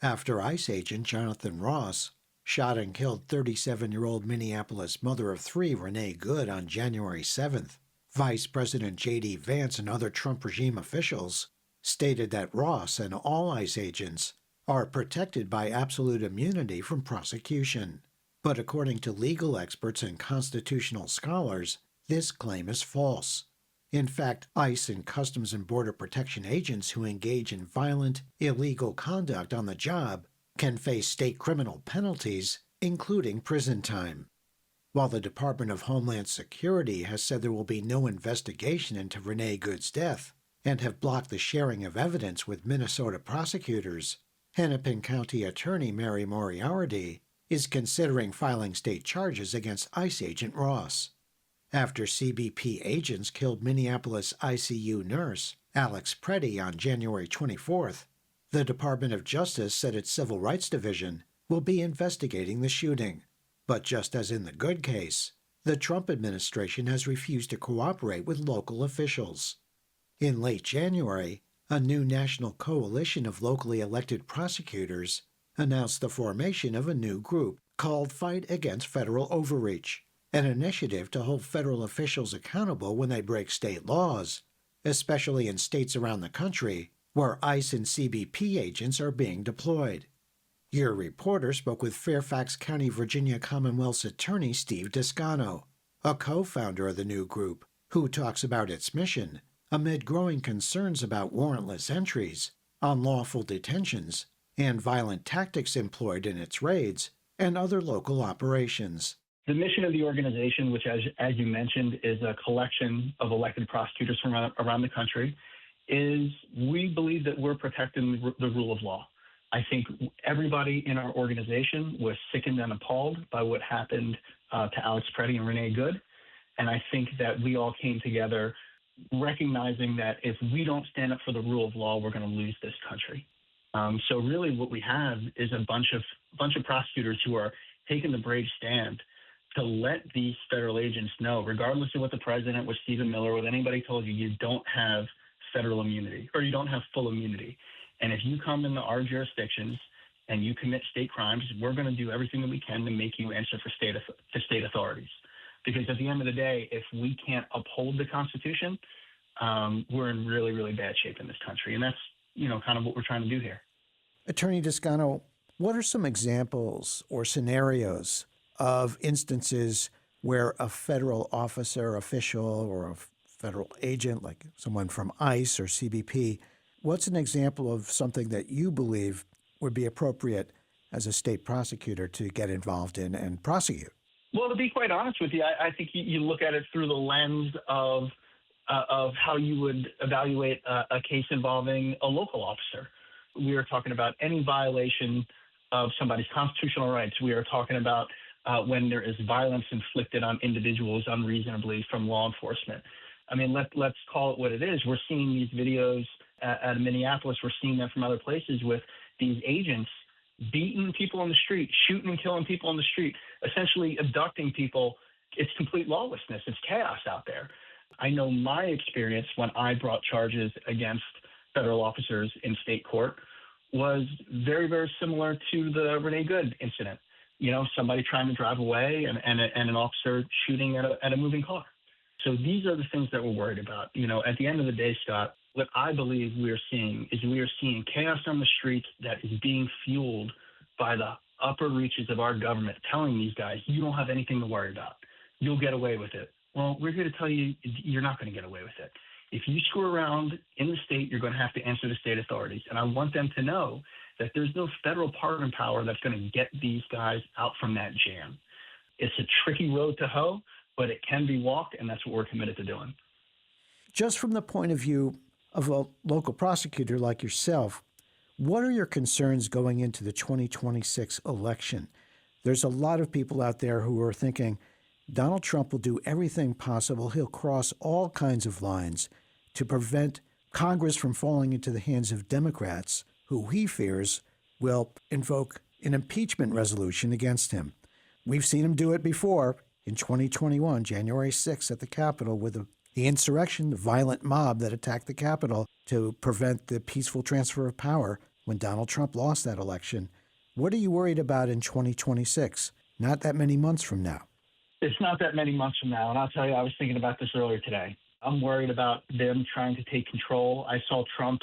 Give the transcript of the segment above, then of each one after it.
after ICE agent Jonathan Ross shot and killed 37-year-old Minneapolis mother of three Renee Good on January 7th. Vice President J.D. Vance and other Trump regime officials stated that Ross and all ICE agents are protected by absolute immunity from prosecution. But according to legal experts and constitutional scholars, this claim is false. In fact, ICE and Customs and Border Protection agents who engage in violent, illegal conduct on the job can face state criminal penalties, including prison time. While the Department of Homeland Security has said there will be no investigation into Renee Good's death and have blocked the sharing of evidence with Minnesota prosecutors, Hennepin County Attorney Mary Moriarty is considering filing state charges against ICE agent Ross. After CBP agents killed Minneapolis ICU nurse Alex Preddy on January 24th, the Department of Justice said its Civil Rights Division will be investigating the shooting. But just as in the Good case, the Trump administration has refused to cooperate with local officials. In late January, a new national coalition of locally elected prosecutors announced the formation of a new group called Fight Against Federal Overreach, an initiative to hold federal officials accountable when they break state laws, especially in states around the country where ICE and CBP agents are being deployed. Your reporter spoke with Fairfax County, Virginia Commonwealth's attorney Steve Descano, a co-founder of the new group, who talks about its mission amid growing concerns about warrantless entries, unlawful detentions, and violent tactics employed in its raids and other local operations. The mission of the organization, which, as you mentioned, is a collection of elected prosecutors from around the country, is we believe that we're protecting the rule of law. I think everybody in our organization was sickened and appalled by what happened to Alex Preddy and Renee Good. And I think that we all came together recognizing that if we don't stand up for the rule of law, we're going to lose this country. So really what we have is a bunch of prosecutors who are taking the brave stand to let these federal agents know, regardless of what the president, what Stephen Miller, what anybody told you, you don't have federal immunity or you don't have full immunity. And if you come into our jurisdictions and you commit state crimes, we're going to do everything that we can to make you answer for state authorities. Because at the end of the day, if we can't uphold the Constitution, we're in really, really bad shape in this country. And that's, kind of what we're trying to do here. Attorney Descano, what are some examples or scenarios of instances where a federal officer, official, or a federal agent, like someone from ICE or CBP, what's an example of something that you believe would be appropriate as a state prosecutor to get involved in and prosecute? Well, to be quite honest with you, I think you look at it through the lens of how you would evaluate a case involving a local officer. We are talking about any violation of somebody's constitutional rights. We are talking about when there is violence inflicted on individuals unreasonably from law enforcement. I mean, let's call it what it is. We're seeing these videos at Minneapolis. We're seeing them from other places with these agents beating people on the street, shooting and killing people on the street, essentially abducting people. It's complete lawlessness. It's chaos out there. I know my experience when I brought charges against federal officers in state court was very, very similar to the Renee Good incident. Somebody trying to drive away and an officer shooting at a moving car. So these are the things that we're worried about. At the end of the day, Scott, what I believe we are seeing chaos on the streets that is being fueled by the upper reaches of our government telling these guys, you don't have anything to worry about. You'll get away with it. Well, we're here to tell you you're not going to get away with it. If you screw around in the state, you're going to have to answer to state authorities. And I want them to know that there's no federal pardon power that's going to get these guys out from that jam. It's a tricky road to hoe, but it can be walked, and that's what we're committed to doing. Just from the point of view of a local prosecutor like yourself, what are your concerns going into the 2026 election? There's a lot of people out there who are thinking Donald Trump will do everything possible. He'll cross all kinds of lines to prevent Congress from falling into the hands of Democrats, who he fears will invoke an impeachment resolution against him. We've seen him do it before in 2021, January 6th at the Capitol with the insurrection, the violent mob that attacked the Capitol to prevent the peaceful transfer of power when Donald Trump lost that election. What are you worried about in 2026? Not that many months from now. It's not that many months from now. And I'll tell you, I was thinking about this earlier today. I'm worried about them trying to take control. I saw Trump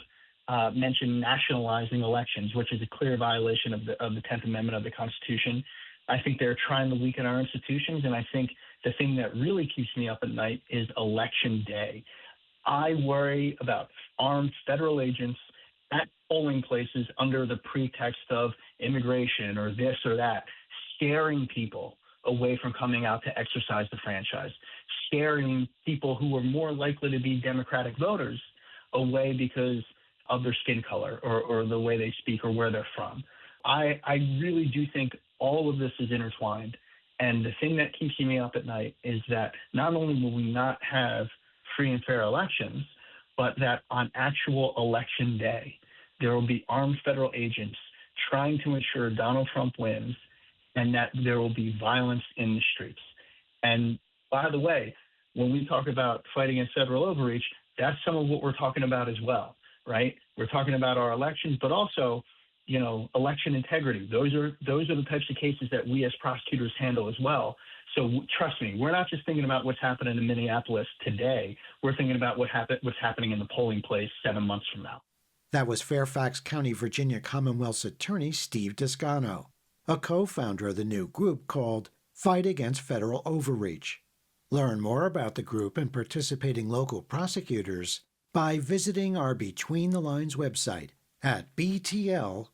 mention nationalizing elections, which is a clear violation of the 10th Amendment of the Constitution. I think they're trying to weaken our institutions. And I think the thing that really keeps me up at night is election day. I worry about armed federal agents at polling places under the pretext of immigration or this or that, scaring people away from coming out to exercise the franchise, scaring people who are more likely to be Democratic voters away because of their skin color or the way they speak or where they're from. I really do think all of this is intertwined. And the thing that keeps me up at night is that not only will we not have free and fair elections, but that on actual election day, there will be armed federal agents trying to ensure Donald Trump wins and that there will be violence in the streets. And by the way, when we talk about fighting against federal overreach, that's some of what we're talking about as well, right? We're talking about our elections, but also, election integrity. Those are the types of cases that we as prosecutors handle as well. So trust me, we're not just thinking about what's happening in Minneapolis today. We're thinking about what's happening in the polling place 7 months from now. That was Fairfax County, Virginia Commonwealth's attorney Steve Descano, a co-founder of the new group called Fight Against Federal Overreach. Learn more about the group and participating local prosecutors by visiting our Between the Lines website at btlonline.org.